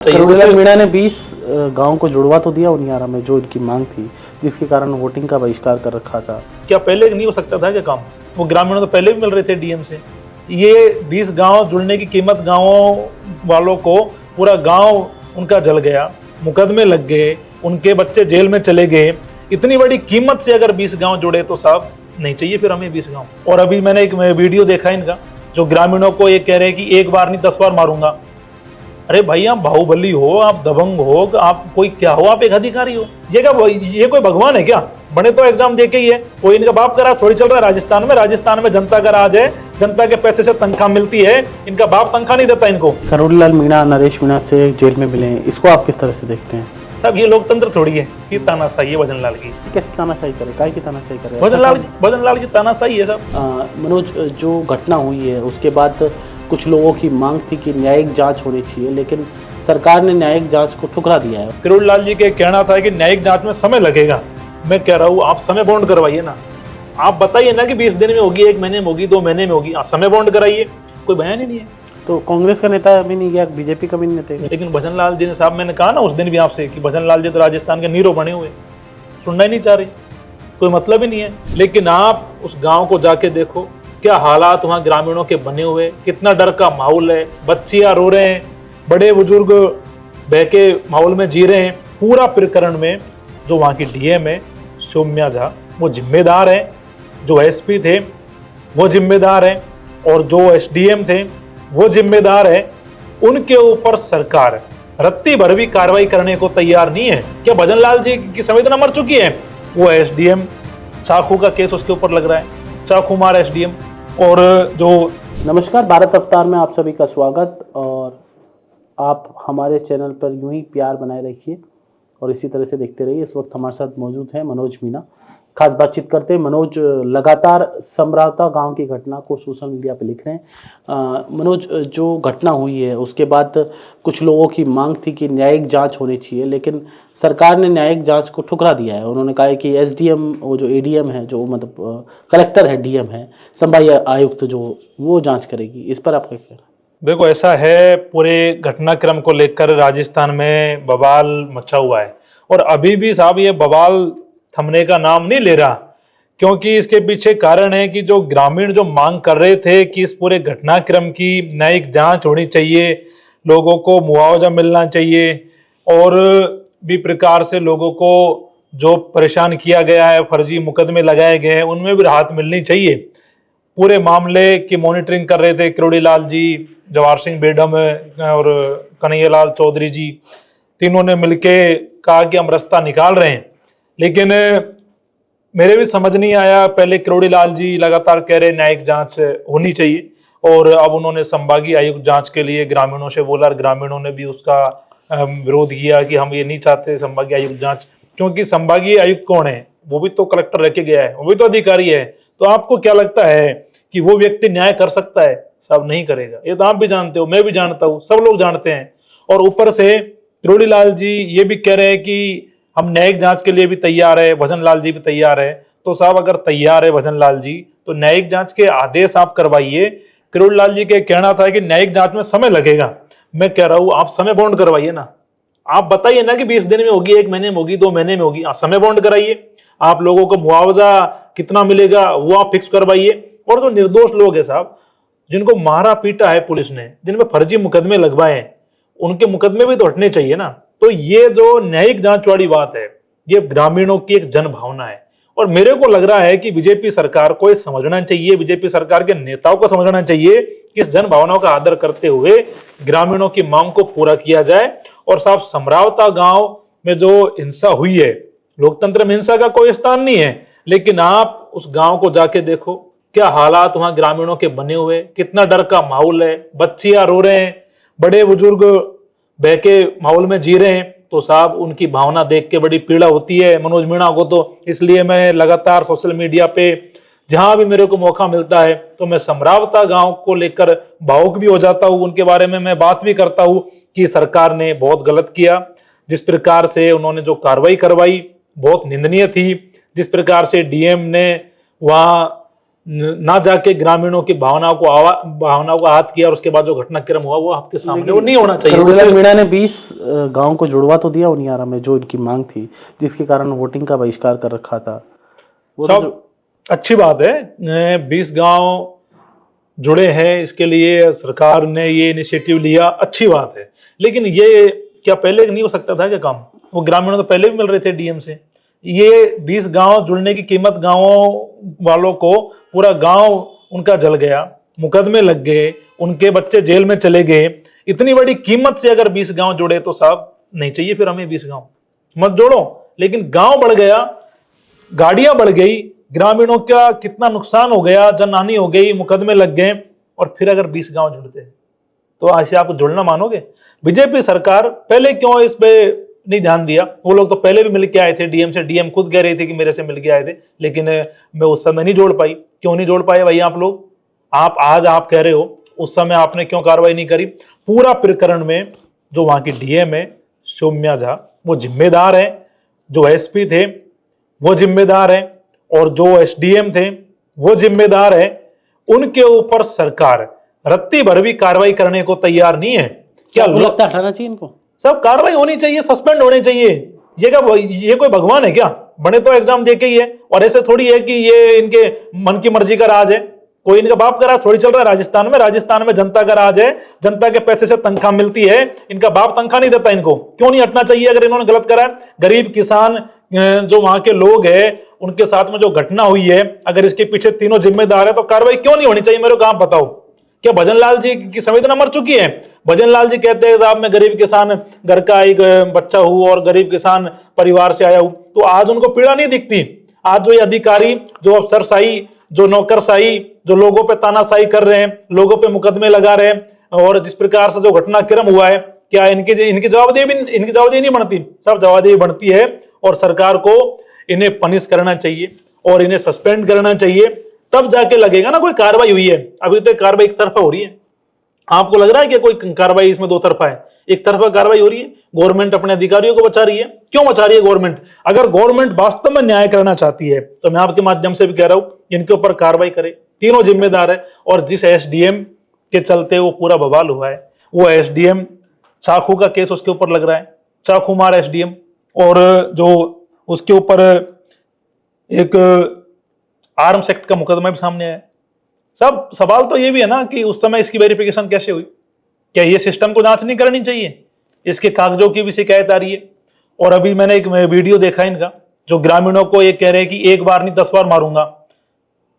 करोड़ीलाल मीणा ने 20 गांव को जुड़वा तो दिया उनियारा में, जो इनकी मांग थी, जिसके कारण वोटिंग का बहिष्कार कर रखा था। क्या पहले नहीं हो सकता था क्या काम? वो ग्रामीणों तो पहले भी मिल रहे थे डीएम से। ये 20 गांव जुड़ने की कीमत गांवों वालों को, पूरा गांव उनका जल गया, मुकदमे लग गए, उनके बच्चे जेल में चले गए। इतनी बड़ी कीमत से अगर 20 गांव जुड़े तो साहब नहीं चाहिए फिर हमें 20 गांव। और अभी मैंने एक वीडियो देखा इनका, जो ग्रामीणों को ये कह रहे हैं कि एक बार नहीं 10 बार मारूंगा। अरे भाई, आप बाहुबली हो, आप दबंग हो, आप कोई क्या हो, आप एक अधिकारी हो। ये कोई भगवान है क्या? बने तो एग्जाम दे के ही है। कोई इनका बाप का राज थोड़ी चल रहा है राजस्थान में जनता का राज है, जनता के पैसे से तनख्वाह मिलती है, इनका बाप तनख्वाह नहीं देता इनको। करोड़ीलाल मीणा नरेश मीणा से जेल में मिले, इसको आप किस तरह से देखते हैं? साहब ये लोकतंत्र थोड़ी है, ये तानाशाही है भजनलाल की। कैसे तानाशाही करे? काय की तानाशाही करे? भजनलाल की तानाशाही है साहब। मनोज, जो घटना हुई है उसके बाद कुछ लोगों की मांग थी कि न्यायिक जांच होनी चाहिए, लेकिन सरकार ने न्यायिक जांच को ठुकरा दिया है। करोड़ीलाल जी के कहना था कि न्यायिक जांच में समय लगेगा। मैं कह रहा हूँ आप समय बॉन्ड करवाइए ना। आप बताइए ना कि 20 दिन में होगी, 1 महीने में होगी, 2 महीने में होगी, आप समय बॉन्ड कराइए। कोई बयान ही नहीं है। तो कांग्रेस का नेता भी नहीं गया, बीजेपी का भी नहीं नेता गया। लेकिन भजनलाल जी ने, साहब मैंने कहा ना उस दिन भी आपसे कि भजनलाल जी तो राजस्थान के नीरो बने हुए, सुनना ही नहीं चाह रहे, कोई मतलब ही नहीं है। लेकिन आप उस गांव को जाके देखो, क्या हालात वहाँ ग्रामीणों के बने हुए, कितना डर का माहौल है, बच्चियां रो रहे हैं, बड़े बुजुर्ग बहके माहौल में जी रहे हैं। पूरा प्रकरण में जो वहाँ की डीएम है सौम्या झा, वो जिम्मेदार है, जो एसपी थे वो जिम्मेदार है, और जो एसडीएम थे वो जिम्मेदार है। उनके ऊपर सरकार रत्ती भर भी कार्रवाई करने को तैयार नहीं है। क्या भजनलाल जी की संवेदना मर चुकी है? वो एसडीएम, चाकू का केस उसके ऊपर लग रहा है, चाकू मार एसडीएम। और जो नमस्कार, भारत अवतार में आप सभी का स्वागत। और आप हमारे चैनल पर यूं ही प्यार बनाए रखिए और इसी तरह से देखते रहिए। इस वक्त हमारे साथ मौजूद है मनोज मीणा। खास बातचीत करते हैं। मनोज लगातार समरावता गांव की घटना को सोशल मीडिया पे लिख रहे हैं। मनोज, जो घटना हुई है उसके बाद कुछ लोगों की मांग थी कि न्यायिक जांच होनी चाहिए, लेकिन सरकार ने न्यायिक जांच को ठुकरा दिया है। उन्होंने कहा है कि एसडीएम, वो जो एडीएम है, जो मतलब कलेक्टर है, डीएम है, संभाग आयुक्त, जो वो जाँच करेगी। इस पर आप क्या कह रहे हैं? देखो, ऐसा है, पूरे घटनाक्रम को लेकर राजस्थान में बवाल मचा हुआ है, और अभी भी साहब ये बवाल थमने का नाम नहीं ले रहा। क्योंकि इसके पीछे कारण है कि जो ग्रामीण जो मांग कर रहे थे कि इस पूरे घटनाक्रम की न्यायिक जांच होनी चाहिए, लोगों को मुआवजा मिलना चाहिए, और भी प्रकार से लोगों को जो परेशान किया गया है, फर्जी मुकदमे लगाए गए हैं, उनमें भी राहत मिलनी चाहिए। पूरे मामले की मॉनिटरिंग कर रहे थे करोड़ीलाल जी, जवाहर सिंह बेडम और कन्हैयालाल चौधरी जी, तीनों ने मिलके कहा कि हम रास्ता निकाल रहे हैं। लेकिन मेरे भी समझ नहीं आया। पहले करोड़ीलाल जी लगातार कह रहे न्यायिक जांच होनी चाहिए, और अब उन्होंने संभागीय आयुक्त जांच के लिए ग्रामीणों से बोला, और ग्रामीणों ने भी उसका विरोध किया कि हम ये नहीं चाहते संभागीय आयुक्त जांच। क्योंकि संभागीय आयुक्त कौन है? वो भी तो कलेक्टर रह के गया है, वो भी तो अधिकारी है। तो आपको क्या लगता है कि वो व्यक्ति न्याय कर सकता है? सब नहीं करेगा। ये तो आप भी जानते हो, मैं भी जानता हूँ, सब लोग जानते हैं। और ऊपर से करोड़ीलाल जी ये भी कह रहे हैं कि हम न्यायिक जांच के लिए भी तैयार है, भजनलाल जी भी तैयार है। तो साहब अगर तैयार है भजनलाल जी, तो न्यायिक जांच के आदेश आप करवाइए। करोड़ीलाल जी के कहना था कि न्यायिक जांच में समय लगेगा। मैं कह रहा हूँ आप समय बॉन्ड करवाइए ना। आप बताइए ना कि 20 दिन में होगी, 1 महीने में होगी, 2 महीने में होगी, आप समय बॉन्ड कराइए। आप लोगों को मुआवजा कितना मिलेगा वो आप फिक्स करवाइए। और जो निर्दोष लोग हैं साहब, जिनको मारा पीटा है पुलिस ने, जिनमें फर्जी मुकदमे लगवाए हैं, उनके मुकदमे भी तो हटने चाहिए ना। तो ये जो न्यायिक जांच वाली बात है, ये ग्रामीणों की एक जन भावना है। और मेरे को लग रहा है कि बीजेपी सरकार को ये समझना चाहिए, बीजेपी सरकार के नेताओं को समझना चाहिए कि इस जन भावनाओं का आदर करते हुए ग्रामीणों की मांग को पूरा किया जाए। और साहब, समरावता गांव में जो हिंसा हुई है, लोकतंत्र में हिंसा का कोई स्थान नहीं है, लेकिन आप उस गांव को जाके देखो, क्या हालात वहां ग्रामीणों के बने हुए, कितना डर का माहौल है, बच्चियां रो रहे हैं, बड़े बुजुर्ग बहके माहौल में जी रहे हैं। तो साहब उनकी भावना देख के बड़ी पीड़ा होती है मनोज मीणा को। तो इसलिए मैं लगातार सोशल मीडिया पे जहां भी मेरे को मौका मिलता है, तो मैं समरावता गांव को लेकर भावुक भी हो जाता हूं। उनके बारे में मैं बात भी करता हूं कि सरकार ने बहुत गलत किया। जिस प्रकार से उन्होंने जो कार्रवाई करवाई बहुत निंदनीय थी। जिस प्रकार से डीएम ने वहां ना जाके ग्रामीणों की भावनाओं को आहत किया और उसके बाद जो घटनाक्रम हुआ वो आपके सामने, वो नहीं होना चाहिए। करोड़ीलाल मीणा ने 20 गांव को जुड़वा तो दिया उनियारा में, जो इनकी मांग थी, जिसके कारण वोटिंग का बहिष्कार कर रखा था। वो तो सब अच्छी बात है, 20 गांव जुड़े हैं, इसके लिए सरकार ने ये इनिशिएटिव लिया, अच्छी बात है। लेकिन ये क्या पहले नहीं हो सकता था क्या काम? वो ग्रामीणों तो पहले भी मिल रहे थे डीएम से। ये 20 गांव जुड़ने की कीमत गांवों वालों को, पूरा गांव उनका जल गया, मुकदमे लग गए, उनके बच्चे जेल में चले गए। इतनी बड़ी कीमत से अगर 20 गांव जुड़े तो साहब नहीं चाहिए फिर हमें 20 गांव, मत जोड़ो। लेकिन गांव बढ़ गया, गाड़ियां बढ़ गई, ग्रामीणों का कितना नुकसान हो गया, जनहानि हो गई, मुकदमे लग गए, और फिर अगर 20 गांव जुड़ते हैं तो ऐसे आप जुड़ना मानोगे? बीजेपी सरकार पहले क्यों इस पे नहीं ध्यान दिया? वो लोग तो पहले भी मिल के आए थे डीएम से, डीएम खुद कह रही थी कि मेरे से मिल के आए थे, लेकिन मैं उस समय नहीं जोड़ पाई। क्यों नहीं जोड़ पाए भाई आप लोग? आप आज आप कह रहे हो उस समय आपने क्यों कार्रवाई नहीं करी? पूरा प्रकरण में जो वहां की डीएम है सौम्या झा, वो जिम्मेदार है, जो एसपी थे वो जिम्मेदार है, और जो एसडीएम थे वो जिम्मेदार है। उनके ऊपर सरकार रत्ती भर भी कार्रवाई करने को तैयार नहीं है। क्या लगता है हटाना चाहिए इनको? सब कार्रवाई होनी चाहिए, सस्पेंड होने चाहिए। ये कोई भगवान है क्या? बने तो एग्जाम दे के ही है, और ऐसे थोड़ी है कि ये इनके मन की मर्जी का राज है। कोई इनका बाप का राज थोड़ी चल रहा है राजस्थान में जनता का राज है, जनता के पैसे से तनख्वाह मिलती है, इनका बाप तनख्वाह नहीं देता इनको। क्यों नहीं हटना चाहिए अगर इन्होंने गलत करा है? गरीब किसान जो वहां के लोग हैं उनके साथ में जो घटना हुई है, अगर इसके पीछे तीनों जिम्मेदार है तो कार्रवाई क्यों नहीं होनी चाहिए? मेरे को आप बताओ, क्या भजन लाल जी की संवेदना मर चुकी है? भजन लाल जी कहते हैं साहब मैं गरीब किसान घर का एक बच्चा हूं और गरीब किसान परिवार से आया हूं, तो आज उनको पीड़ा नहीं दिखती? आज जो ये अधिकारी, जो अफसरशाही, जो नौकरशाही, जो लोगों पे तानाशाही कर रहे हैं, लोगों पे मुकदमे लगा रहे हैं, और जिस प्रकार से जो घटनाक्रम हुआ है, क्या इनकी जवाबदेही नहीं बनती? सब जवाबदेही बनती है, और सरकार को इन्हें पनिश करना चाहिए और इन्हें सस्पेंड करना चाहिए, तब जाके लगेगा ना कोई कार्रवाई हुई है। अभी तो कार्रवाई एक तरफा हो रही है। आपको लग रहा है कि कोई कार्रवाई इसमें दो तरफा है? एक तरफा कार्रवाई हो रही है। गवर्नमेंट अपने अधिकारियों को बचा रही है। क्यों बचा रही है गवर्नमेंट? अगर गवर्नमेंट वास्तव में न्याय करना चाहती है तो मैं आपके माध्यम से भी कह रहा हूं इनके ऊपर कार्रवाई करे, तीनों जिम्मेदार है। और जिस एसडीएम के चलते वो पूरा बवाल हुआ है, वो एसडीएम, चाकू का केस उसके ऊपर लग रहा है, चाकू मार एसडीएम, और जो उसके ऊपर एक आर्म्स एक्ट का मुकदमा भी सामने आया। सब सवाल तो ये भी है ना कि उस समय इसकी वेरिफिकेशन कैसे हुई? क्या ये सिस्टम को जांच नहीं करनी चाहिए? इसके कागजों की भी शिकायत आ रही है। और अभी मैंने एक वीडियो देखा इनका, जो ग्रामीणों को ये कह रहे हैं कि एक बार नहीं 10 बार मारूंगा।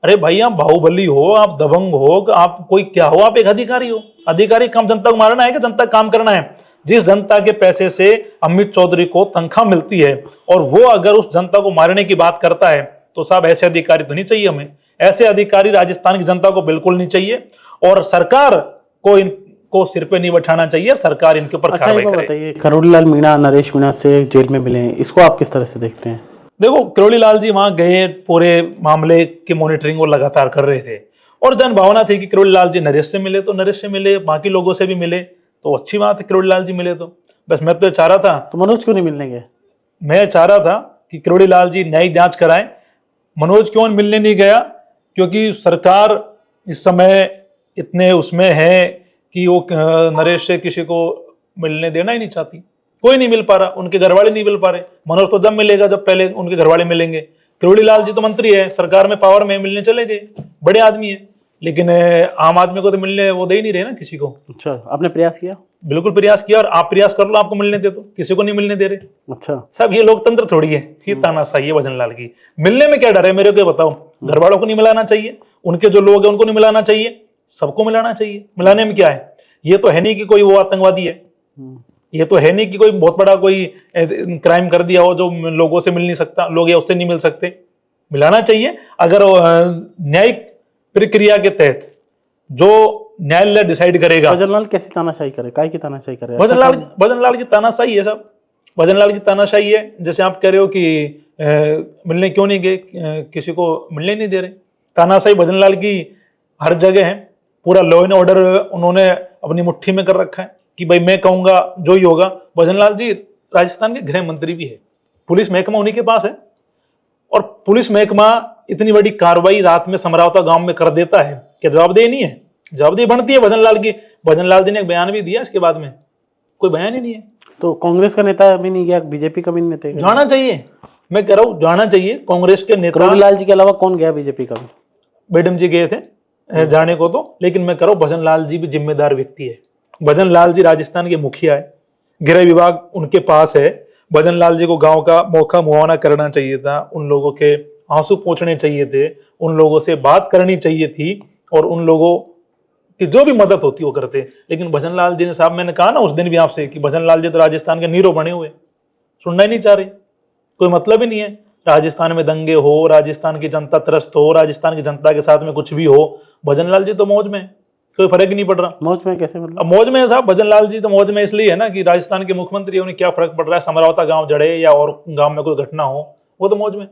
अरे भाई आप बाहुबली हो, आप दबंग हो, आप कोई क्या हो? आप एक अधिकारी हो। अधिकारी काम जनता को मारना है कि जनता काम करना है? जिस जनता के पैसे से अमित चौधरी को तनख्वाह मिलती है और वो अगर उस जनता को मारने की बात करता है तो साहब ऐसे अधिकारी तो नहीं चाहिए हमें। ऐसे अधिकारी राजस्थान की जनता को बिल्कुल नहीं चाहिए, और सरकार को इनको सिर पे नहीं बैठाना चाहिए। सरकार इनके ऊपर कार्रवाई करे। बताइए, करोड़ीलाल मीणा, नरेश मीणा से जेल में मिले हैं, इसको आप किस तरह से देखते हैं? देखो, करोड़ीलाल जी वहां गए, पूरे मामले की मॉनिटरिंग वो लगातार कर रहे थे, और जन भावना थी कि करोड़ीलाल जी नरेश से मिले तो नरेश से मिले, बाकी लोगों से भी मिले तो अच्छी बात है। करोड़ीलाल जी मिले तो बस मैं तो चाह रहा था। तो मनोज क्यों नहीं मिलने गए? मैं चाह रहा था कि करोड़ीलाल जी न्यायिक जांच कराएं। मनोज क्यों मिलने नहीं गया? क्योंकि सरकार इस समय इतने उसमें है कि वो नरेश से किसी को मिलने देना ही नहीं चाहती। कोई नहीं मिल पा रहा, उनके घर वाले नहीं मिल पा रहे। मनोज तो जब मिलेगा जब पहले उनके घर वाले मिलेंगे। करोड़ीलाल जी तो मंत्री है, सरकार में पावर में, मिलने चले गए, बड़े आदमी है, लेकिन आम आदमी को तो मिलने वो दे ही नहीं रहे ना किसी को। अच्छा, आपने प्रयास किया? बिल्कुल प्रयास किया, और आप प्रयास कर लो, आपको मिलने दे तो किसी को नहीं मिलने दे रहे। अच्छा साहब ये लोकतंत्र थोड़ी है, ये तानाशाही है भजनलाल की। मिलने में क्या डर है मेरे को बताओ? घर वालों को नहीं मिलाना चाहिए, उनके जो लोग हैं उनको नहीं मिलाना चाहिए, सबको मिलाना चाहिए। मिलाने में क्या है? ये तो है नहीं कि कोई वो आतंकवादी है, ये तो है नहीं कि कोई बहुत बड़ा कोई क्राइम कर दिया हो जो लोगों से मिल नहीं सकता, लोग या उससे नहीं मिल सकते। मिलाना चाहिए। अगर न्यायिक प्रक्रिया के तहत जो न्यायालय डिसाइड करेगा। भजनलाल कैसी तानाशाही करे? काय की तानाशाही करे? भजनलाल की तानाशाही है सब, भजनलाल की तानाशाही है। जैसे आप कह रहे हो कि मिलने क्यों नहीं गए, किसी को मिलने नहीं दे रहे। तानाशाही भजनलाल की हर जगह है। पूरा लॉ एंड ऑर्डर उन्होंने अपनी मुट्ठी में कर रखा है कि भाई मैं कहूंगा जो ही होगा। भजनलाल जी राजस्थान के गृह मंत्री भी है, पुलिस महकमा उन्हीं के पास है, और पुलिस महकमा इतनी बड़ी कार्रवाई रात में समरावता गांव में कर देता है, क्या जवाबदेही नहीं है? जवाबदेही बनती है भजन लाल की। भजन लाल जी ने एक बयान भी दिया, इसके बाद में कोई बयान ही नहीं है। तो कांग्रेस का नेता भी नहीं गया, बीजेपी का भी नहीं नेता गया? जाना चाहिए, मैं कह रहा हूँ जाना चाहिए। कांग्रेस के नेता करोड़ी लाल जी के अलावा कौन गया बीजेपी का भी? मैडम जी गए थे जाने को तो, लेकिन मैं कह रहा हूँ भजन लाल जी भी जिम्मेदार व्यक्ति है। भजन लाल जी राजस्थान के मुखिया है, गृह विभाग उनके पास है। भजन लाल जी को गांव का मौका मुआवना करना चाहिए था, उन लोगों के आंसू पोंछने चाहिए थे, उन लोगों से बात करनी चाहिए थी, और उन लोगों की जो भी मदद होती वो करते। लेकिन भजन लाल जी ने, साहब मैंने कहा ना उस दिन भी आपसे कि भजन लाल जी तो राजस्थान के नीरो बने हुए, सुनना ही नहीं चाह रहे, कोई मतलब ही नहीं है। राजस्थान में दंगे हो, राजस्थान की जनता त्रस्त हो, राजस्थान की जनता के साथ में कुछ भी हो, भजन लाल जी तो मौज में, कोई फर्क ही नहीं पड़ रहा। मौज में कैसे मतलब? अब मौज में है साहब, भजन लाल जी तो मौज में इसलिए है ना कि राजस्थान के मुख्यमंत्री है, उन्हें क्या फर्क पड़ रहा है समरावता गांव जड़े या और गांव में कोई घटना हो, वो तो मौज में।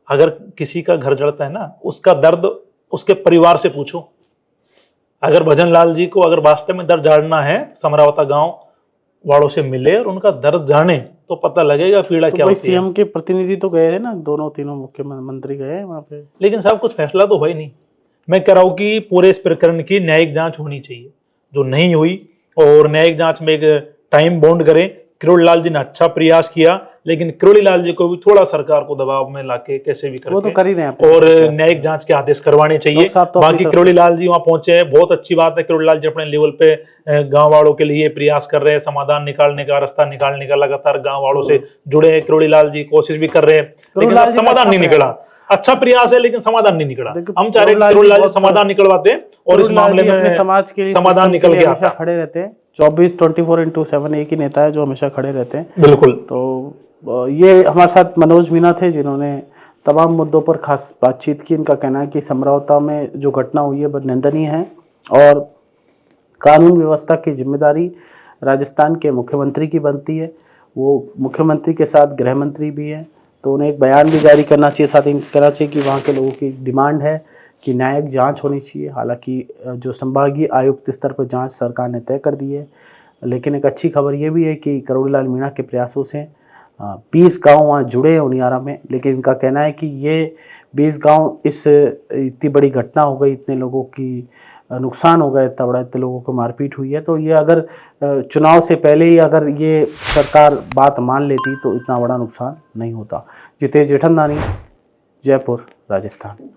अगर किसी का घर जड़ता है ना, उसका दर्द उसके परिवार से पूछो। अगर भजन लाल जी को अगर वास्तव में दर्द जानना है, समरावता गांव वालों से मिले और उनका दर्द जाने तो पता लगेगा पीड़ा क्या होती है। सीएम के प्रतिनिधि तो गए थे ना, दोनों तीनों मुख्यमंत्री गए वहां पे, लेकिन साहब कुछ फैसला तो हुआ ही नहीं। मैं कह रहा हूं कि पूरे इस प्रकरण की न्यायिक जांच होनी चाहिए, जो नहीं हुई, और न्यायिक जांच में एक टाइम बॉन्ड करें। करोड़ी लाल जी ने अच्छा प्रयास किया, लेकिन करोड़ी लाल जी को भी थोड़ा सरकार को दबाव में लाके कैसे भी करके वो तो कर ही रहे हैं, और न्यायिक जांच के आदेश करवाने चाहिए। बाकी करोड़ी लाल जी वहां पहुंचे हैं, बहुत अच्छी बात है। करोड़ी लाल जी अपने लेवल पे गांव वालों के लिए प्रयास कर रहे हैं, समाधान निकालने का, रास्ता निकालने का, लगातार गांव वालों से जुड़े हैं। करोड़ी लाल जी कोशिश भी कर रहे हैं, लेकिन समाधान नहीं निकला। अच्छा प्रयास है लेकिन समाधान नहीं निकला। हम चाह रहे हैं करोड़ी लाल जी समाधान निकलवाते हैं और इस मामले में समाज के लिए समाधान निकल के हमेशा खड़े रहते हैं। 24/7 एक ही नेता है जो हमेशा खड़े रहते हैं। बिल्कुल। तो ये हमारे साथ मनोज मीना थे, जिन्होंने तमाम मुद्दों पर खास बातचीत की। इनका कहना है कि समरावता में जो घटना हुई है वह निंदनीय है और कानून व्यवस्था की जिम्मेदारी राजस्थान के मुख्यमंत्री की बनती है। वो मुख्यमंत्री के साथ गृह मंत्री भी हैं, तो उन्हें एक बयान भी जारी करना चाहिए। साथ ही कहना चाहिए कि वहाँ के लोगों की डिमांड है कि न्यायिक जांच होनी चाहिए। हालांकि जो संभागीय आयुक्त स्तर पर जांच सरकार ने तय कर दी है, लेकिन एक अच्छी खबर ये भी है कि करोड़ी लाल मीणा के प्रयासों से 20 गाँव वहाँ जुड़े हैं उनियारा में। लेकिन इनका कहना है कि ये 20 गाँव इस इतनी बड़ी घटना हो गई, इतने लोगों की नुकसान हो गया, इतना बड़ा, इतने लोगों को मारपीट हुई है, तो ये अगर चुनाव से पहले ही अगर ये सरकार बात मान लेती तो इतना बड़ा नुकसान नहीं होता। जितेश जेठमलानी, जयपुर, राजस्थान।